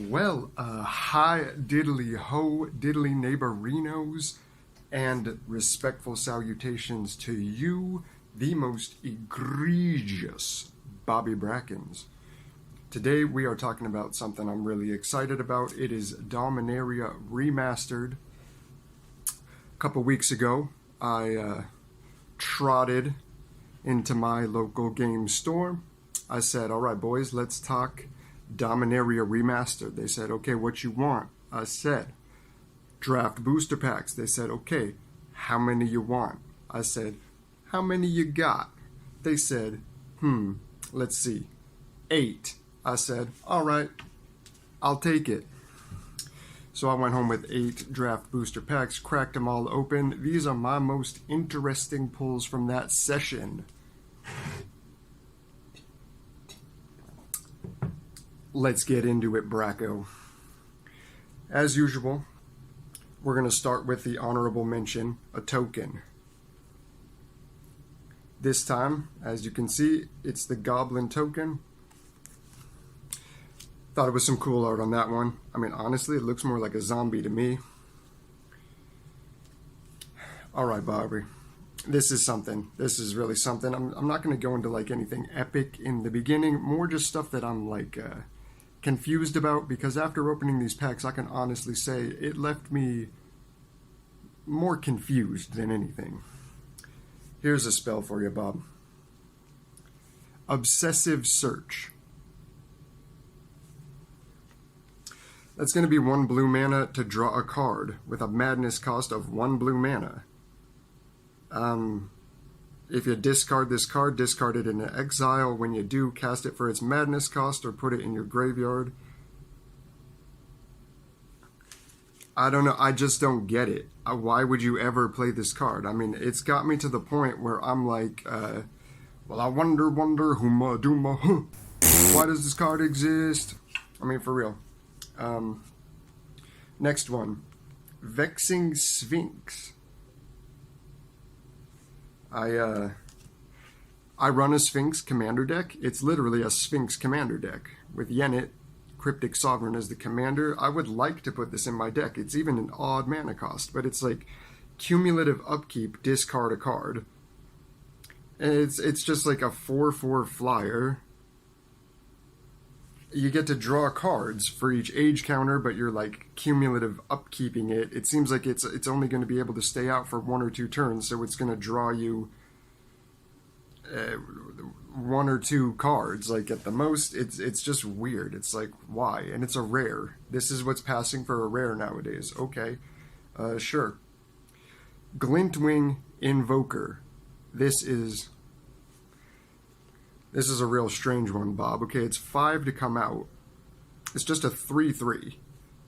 Well, hi diddly ho, diddly neighborinos, and respectful salutations to you, the most egregious Bobby Brackens. Today we are talking about something I'm really excited about. It is Dominaria Remastered. A couple weeks ago, I trotted into my local game store. I said, all right, boys, let's talk Dominaria Remastered. They said, okay, what you want? I said, draft booster packs. They said, okay, how many you want? I said, how many you got? They said, let's see, 8. I said, all right, I'll take it. So I went home with 8 draft booster packs, cracked them all open. These are my most interesting pulls from that session. Let's get into it, Bracco. As usual, we're going to start with the honorable mention, a token. This time, as you can see, it's the Goblin token. Thought it was some cool art on that one. I mean, honestly, it looks more like a zombie to me. Alright, Bobby. This is something. This is really something. I'm not going to go into like anything epic in the beginning. More just stuff that I'm like confused about, because after opening these packs, I can honestly say it left me more confused than anything. Here's a spell for you, Bob. Obsessive Search. That's going to be 1 blue mana to draw a card with a madness cost of 1 blue mana. If you discard this card, discard it into exile. When you do, cast it for its madness cost or put it in your graveyard. I don't know. I just don't get it. Why would you ever play this card? I mean, it's got me to the point where I'm like, well, I wonder, huma duma, huh. Why does this card exist? I mean, for real. Next one. Vexing Sphinx. I run a Sphinx commander deck. It's literally a Sphinx commander deck with Yenit, Cryptic Sovereign as the commander. I would like to put this in my deck. It's even an odd mana cost, but it's like cumulative upkeep, discard a card. And it's just like a 4/4 flyer. You get to draw cards for each age counter, but you're like cumulative upkeeping it. It seems like it's only going to be able to stay out for 1 or 2 turns, so it's going to draw you 1 or 2 cards, like at the most. It's just weird. It's like, why? And it's a rare. This is what's passing for a rare nowadays. Okay, sure. Glintwing Invoker. This is a real strange one, Bob. Okay, it's 5 to come out. It's just a 3/3.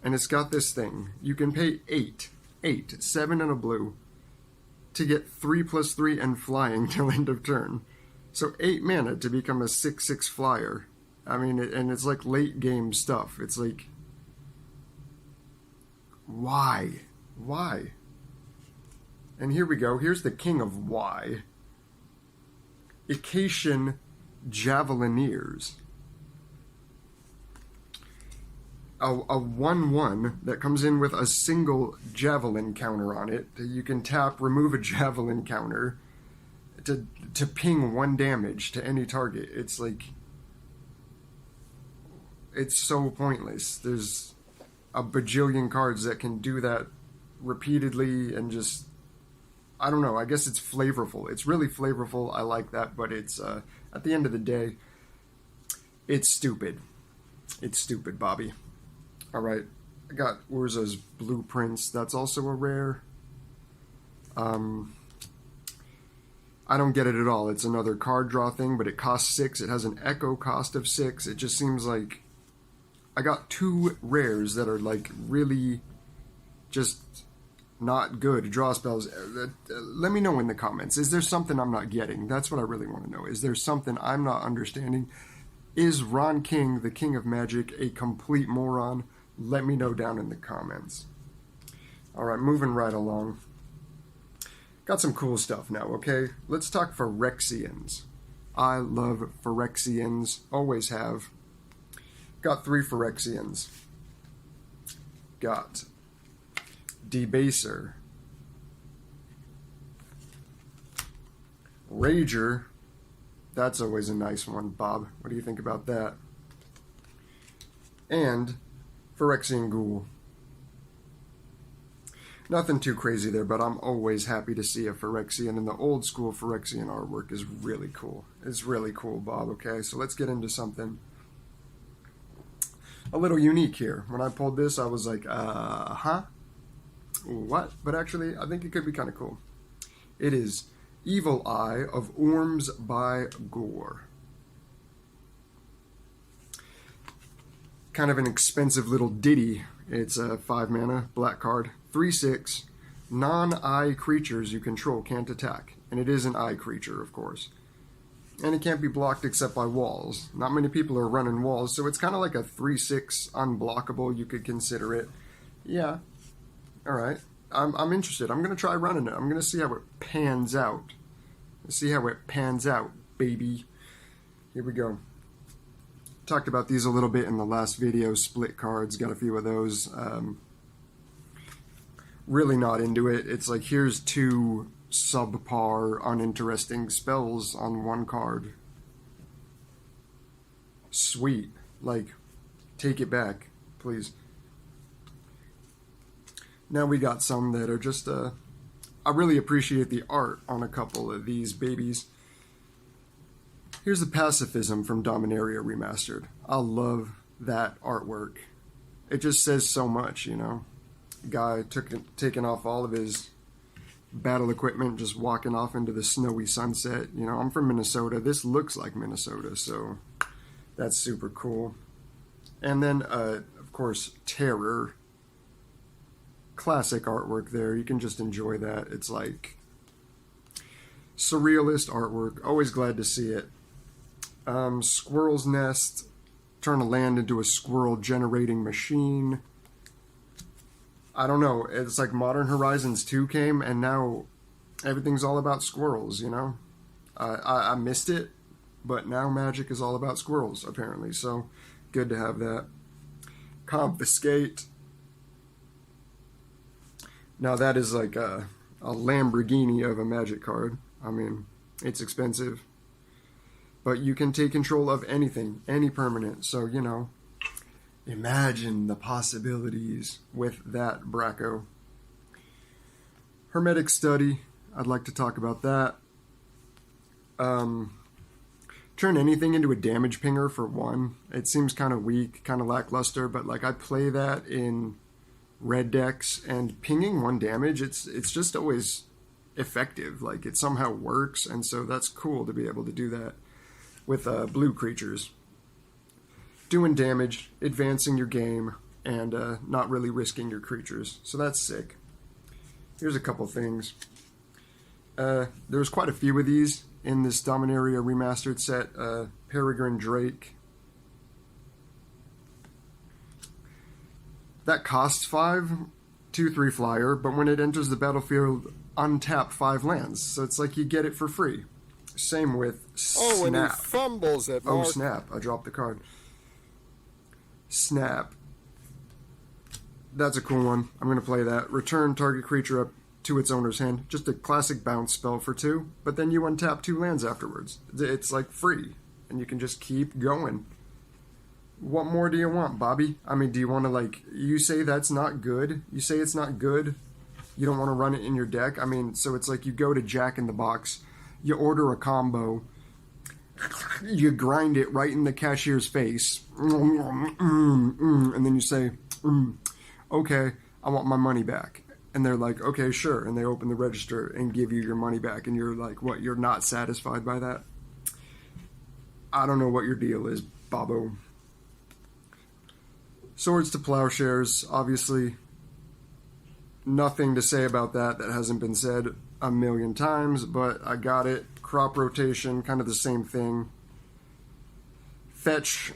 And it's got this thing. You can pay 8, 7 and a blue, to get 3/3 and flying till end of turn. So 8 mana to become a 6/6 flyer. I mean, and it's like late game stuff. It's like, why? Why? And here we go. Here's the king of why. Icatian Javelineers. A 1/1 that comes in with a single javelin counter on it. You can tap, remove a javelin counter to ping 1 damage to any target. It's like, it's so pointless. There's a bajillion cards that can do that repeatedly, and just, I don't know, I guess it's flavorful. It's really flavorful. I like that, but it's, at the end of the day, it's stupid. It's stupid, Bobby. Alright, I got Urza's Blueprints. That's also a rare. I don't get it at all. It's another card draw thing, but it costs 6. It has an echo cost of 6. It just seems like I got 2 rares that are like really just not good draw spells. Let me know in the comments. Is there something I'm not getting? That's what I really want to know. Is there something I'm not understanding? Is Ron King, the King of Magic, a complete moron? Let me know down in the comments. Alright, moving right along. Got some cool stuff now, okay? Let's talk Phyrexians. I love Phyrexians. Always have. Got 3 Phyrexians. got Debaser, Rager. That's always a nice one, Bob. What do you think about that? And Phyrexian Ghoul. Nothing too crazy there, but I'm always happy to see a Phyrexian, and the old school Phyrexian artwork is really cool. It's really cool, Bob, okay? So let's get into something a little unique here. When I pulled this, I was like, what? But actually, I think it could be kind of cool. It is Evil Eye of Orms by Gore. Kind of an expensive little ditty. It's a 5 mana, black card, 3/6. Non-eye creatures you control can't attack. And it is an eye creature, of course. And it can't be blocked except by walls. Not many people are running walls, so it's kind of like a 3/6 unblockable, you could consider it. Yeah. Alright. I'm interested. I'm going to try running it. I'm going to see how it pans out. See how it pans out, baby. Here we go. Talked about these a little bit in the last video. Split cards, got a few of those. Really not into it. It's like, here's 2 subpar, uninteresting spells on 1 card. Sweet. Like, take it back, please. Now we got some that are just, I really appreciate the art on a couple of these babies. Here's the Pacifism from Dominaria Remastered. I love that artwork. It just says so much, you know. Guy taking off all of his battle equipment, just walking off into the snowy sunset. You know, I'm from Minnesota. This looks like Minnesota, so that's super cool. And then, of course, Terror. Classic artwork there. You can just enjoy that. It's like surrealist artwork. Always glad to see it. Squirrel's Nest. Turn a land into a squirrel generating machine. I don't know. It's like Modern Horizons 2 came, and now everything's all about squirrels, you know? I missed it, but now Magic is all about squirrels, apparently. So, good to have that. Confiscate. Now that is like a Lamborghini of a Magic card. I mean, it's expensive. But you can take control of anything, any permanent. So, you know, imagine the possibilities with that Braco. Hermetic Study. I'd like to talk about that. Turn anything into a damage pinger for 1. It seems kind of weak, kind of lackluster, but like I play that in red decks, and pinging 1 damage, it's just always effective. Like, it somehow works, and so that's cool to be able to do that with blue creatures. Doing damage, advancing your game, and not really risking your creatures. So that's sick. Here's a couple things. There's quite a few of these in this Dominaria Remastered set. Peregrine Drake. That costs 5, 2/3 flyer, but when it enters the battlefield, untap 5 lands. So it's like you get it for free. Same with Snap. Oh, and he fumbles it. Oh, Snap. I dropped the card. Snap. That's a cool one. I'm going to play that. Return target creature up to its owner's hand. Just a classic bounce spell for 2, but then you untap 2 lands afterwards. It's like free, and you can just keep going. What more do you want, Bobby? I mean, do you want to, like, you say that's not good? You say it's not good? You don't want to run it in your deck? I mean, so it's like you go to Jack in the Box, you order a combo, you grind it right in the cashier's face, and then you say, okay, I want my money back. And they're like, okay, sure. And they open the register and give you your money back. And you're like, what, you're not satisfied by that? I don't know what your deal is, Bobo. Swords to Plowshares, obviously. Nothing to say about that hasn't been said a million times, but I got it. Crop Rotation, kind of the same thing. Fetch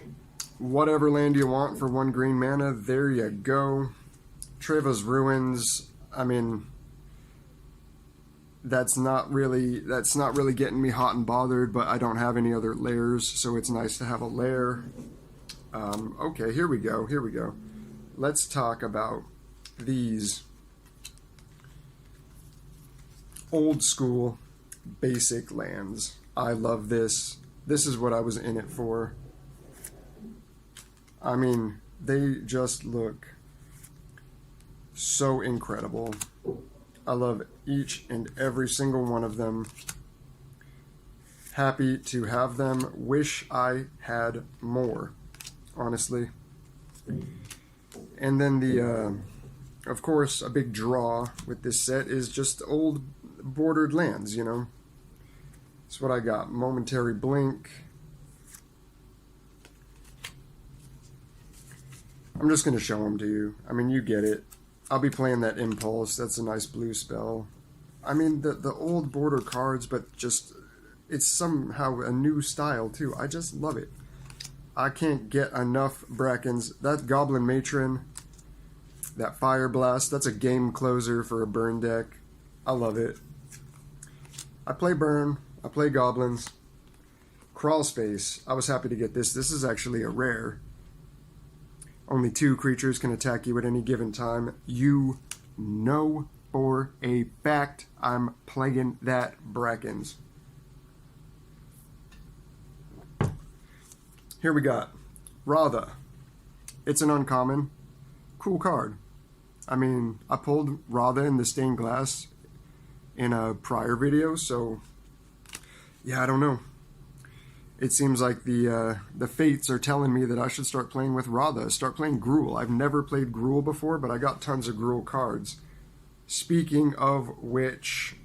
whatever land you want for 1 green mana. There you go. Treva's Ruins, I mean, that's not really getting me hot and bothered, but I don't have any other layers, so it's nice to have a lair. Okay, here we go. Let's talk about these old school basic lands. I love this. This is what I was in it for. I mean, they just look so incredible. I love each and every single one of them. Happy to have them. Wish I had more, honestly. And then the, of course, a big draw with this set is just old bordered lands, you know. That's what I got. Momentary Blink. I'm just going to show them to you. I mean, you get it. I'll be playing that Impulse. That's a nice blue spell. I mean, the old border cards, but just, it's somehow a new style, too. I just love it. I can't get enough Brackens. That Goblin Matron, that Fire Blast, that's a game closer for a burn deck. I love it. I play burn. I play goblins. Crawl Space. I was happy to get this. This is actually a rare. Only 2 creatures can attack you at any given time. You know for a fact I'm playing that Brackens. Here we got Radha. It's an uncommon. Cool card. I mean, I pulled Radha in the Stained Glass in a prior video, so yeah, I don't know. It seems like the fates are telling me that I should start playing with Radha, start playing Gruul. I've never played Gruul before, but I got tons of Gruul cards. Speaking of which,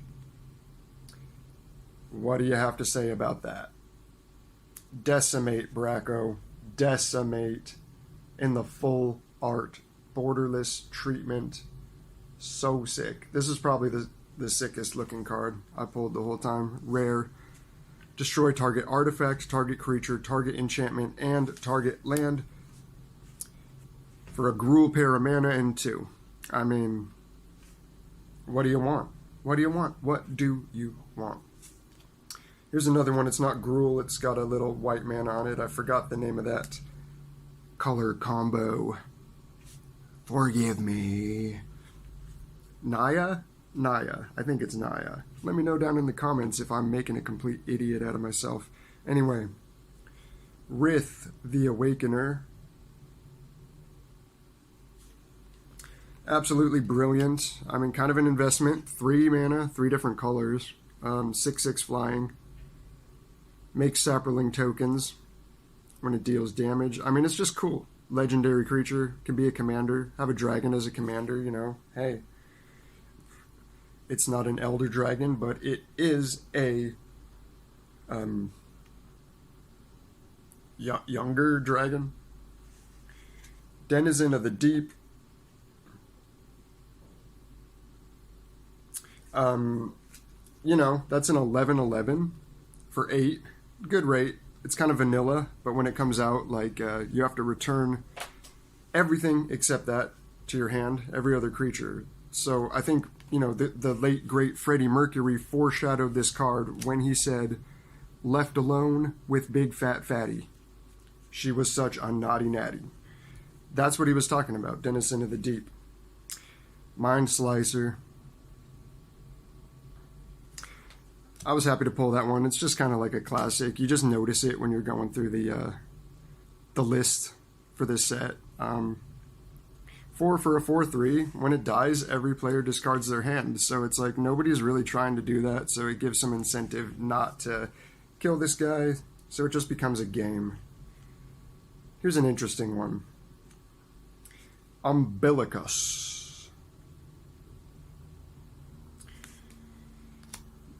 what do you have to say about that? Decimate, Bracco. Decimate in the full art. Borderless treatment. So sick. This is probably the sickest looking card I pulled the whole time. Rare. Destroy target artifact, target creature, target enchantment, and target land for a Gruul pair of mana and 2. I mean, what do you want? What do you want? What do you want? Here's another one. It's not Gruul. It's got a little white mana on it. I forgot the name of that color combo. Forgive me. Naya? Naya. I think it's Naya. Let me know down in the comments if I'm making a complete idiot out of myself. Anyway, Rith the Awakener. Absolutely brilliant. I mean, kind of an investment. 3 mana, 3 different colors. 6/6 flying. Makes Saproling tokens when it deals damage. I mean, it's just cool. Legendary creature. Can be a commander. Have a dragon as a commander, you know. Hey. It's not an Elder Dragon, but it is a younger dragon. Denizen of the Deep. You know, that's an 11/11 for 8. Good rate. It's kind of vanilla, but when it comes out, like, you have to return everything except that to your hand, every other creature. So I think, you know, the late, great Freddie Mercury foreshadowed this card when he said, "Left alone with big fat fatty. She was such a naughty natty." That's what he was talking about, Denizen of the Deep. Mind Slicer. I was happy to pull that one. It's just kind of like a classic. You just notice it when you're going through the list for this set. 4 for a 4/3. When it dies, every player discards their hand. So it's like nobody's really trying to do that. So it gives some incentive not to kill this guy. So it just becomes a game. Here's an interesting one. Umbilicus.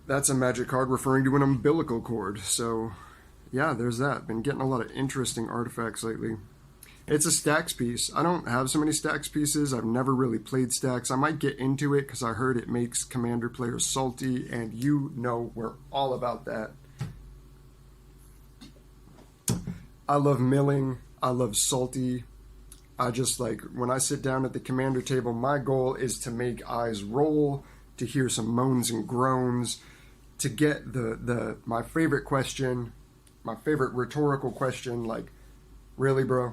That's a magic card referring to an umbilical cord. So yeah, there's that. Been getting a lot of interesting artifacts lately. It's a stacks piece. I don't have so many stacks pieces. I've never really played stacks. I might get into it because I heard it makes commander players salty, and you know we're all about that. I love milling. I love salty. I just like, when I sit down at the commander table, my goal is to make eyes roll, to hear some moans and groans, to get my favorite question, my favorite rhetorical question, like, really, bro?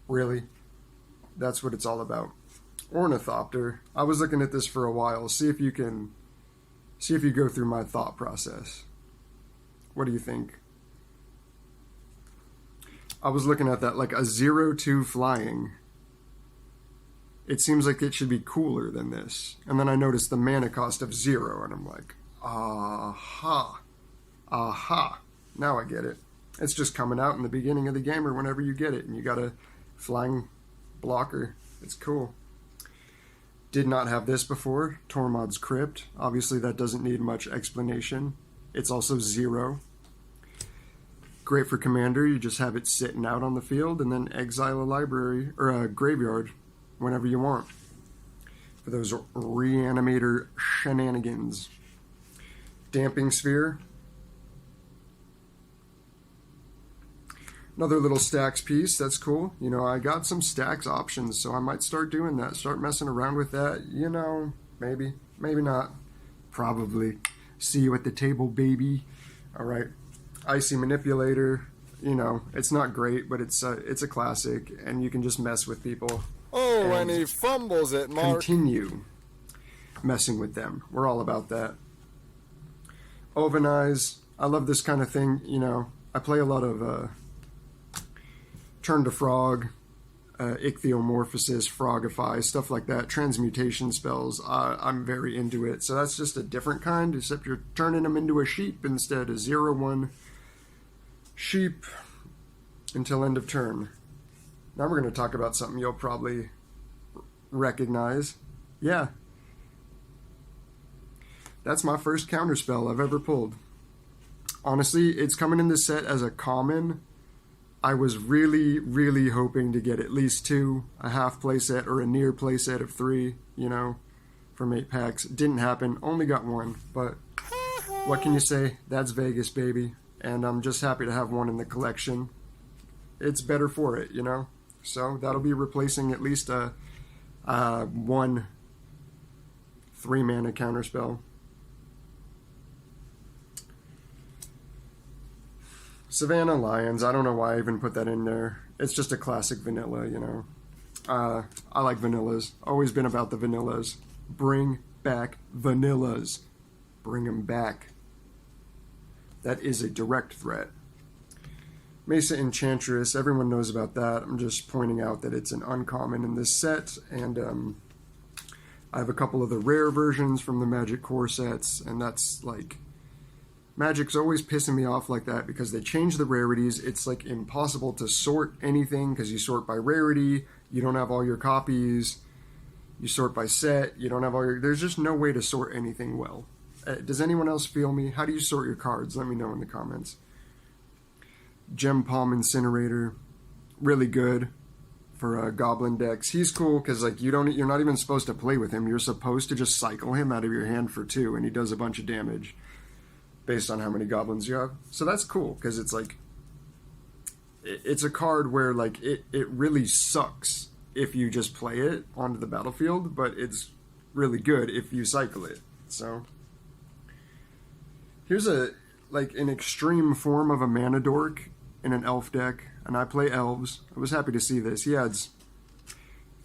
Really? That's what it's all about. Ornithopter. I was looking at this for a while. See if you go through my thought process. What do you think? I was looking at that like a 0-2 flying. It seems like it should be cooler than this. And then I noticed the mana cost of 0, and I'm like, aha. Aha. Now I get it. It's just coming out in the beginning of the game or whenever you get it, and you got a flying blocker. It's cool. Did not have this before. Tormod's Crypt. Obviously that doesn't need much explanation. It's also 0. Great for commander. You just have it sitting out on the field and then exile a library or a graveyard whenever you want for those reanimator shenanigans. Damping Sphere. Another little stacks piece. That's cool. You know, I got some stacks options, so I might start doing that. Start messing around with that. You know, maybe. Maybe not. Probably. See you at the table, baby. All right. Icy Manipulator. You know, it's not great, but it's a classic, and you can just mess with people. Oh, and he fumbles it, Mark. Continue messing with them. We're all about that. Ovenize. I love this kind of thing. You know, I play a lot of Turn to Frog, Ichthyomorphosis, Frogify, stuff like that. Transmutation spells. I'm very into it. So that's just a different kind, except you're turning them into a sheep instead. A 0-1 sheep until end of turn. Now we're going to talk about something you'll probably recognize. Yeah. That's my first counterspell I've ever pulled. Honestly, it's coming in this set as a common. I was really, really hoping to get at least 2, a half playset or a near playset of 3, you know, from 8 packs. Didn't happen. Only got 1, but what can you say? That's Vegas, baby. And I'm just happy to have 1 in the collection. It's better for it, you know? So that'll be replacing at least a 1 3-mana counterspell. Savannah Lions, I don't know why I even put that in there. It's just a classic vanilla, you know. I like vanillas. Always been about the vanillas. Bring back vanillas. Bring them back. That is a direct threat. Mesa Enchantress, everyone knows about that. I'm just pointing out that it's an uncommon in this set, and I have a couple of the rare versions from the Magic core sets, and that's like... Magic's always pissing me off like that because they change the rarities. It's like impossible to sort anything because you sort by rarity. You don't have all your copies. You sort by set. You don't have all your... There's just no way to sort anything well. Does anyone else feel me? How do you sort your cards? Let me know in the comments. Gem Palm Incinerator. Really good for Goblin decks. He's cool because like you're not even supposed to play with him. You're supposed to just cycle him out of your hand for 2 and he does a bunch of damage based on how many goblins you have. So that's cool, because it's like, it's a card where like it really sucks if you just play it onto the battlefield, but it's really good if you cycle it. So here's an extreme form of a mana dork in an elf deck, and I play elves. I was happy to see this. He adds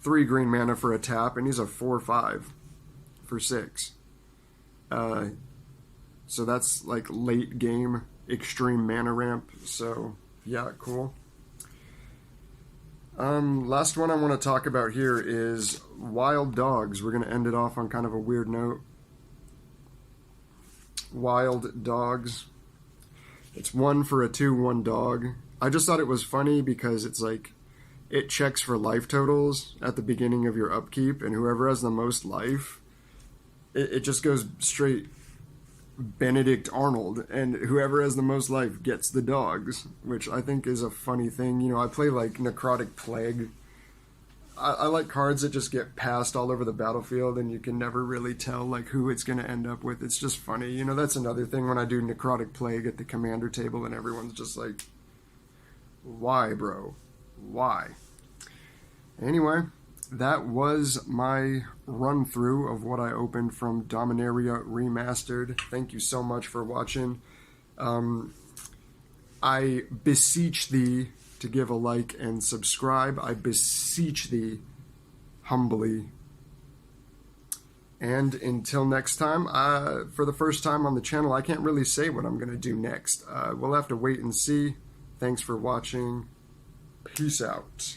3 green mana for a tap, and he's a 4/5 for 6. So that's like late game extreme mana ramp. So yeah, cool. Last one I want to talk about here is Wild Dogs. We're going to end it off on kind of a weird note. Wild Dogs. It's 1 for a 2/1 dog. I just thought it was funny because it's like it checks for life totals at the beginning of your upkeep, and whoever has the most life, it just goes straight Benedict Arnold, and whoever has the most life gets the dogs, which I think is a funny thing. You know, I play like Necrotic Plague. I like cards that just get passed all over the battlefield and you can never really tell like who it's going to end up with. It's just funny. You know, that's another thing when I do Necrotic Plague at the commander table and everyone's just like, why, bro? Why? Anyway, that was my run through of what I opened from Dominaria Remastered. Thank you so much for watching. I beseech thee to give a like and subscribe. I beseech thee humbly And until next time, for the first time on the channel, I can't really say what I'm going to do next. We'll have to wait and see. Thanks for watching. Peace out.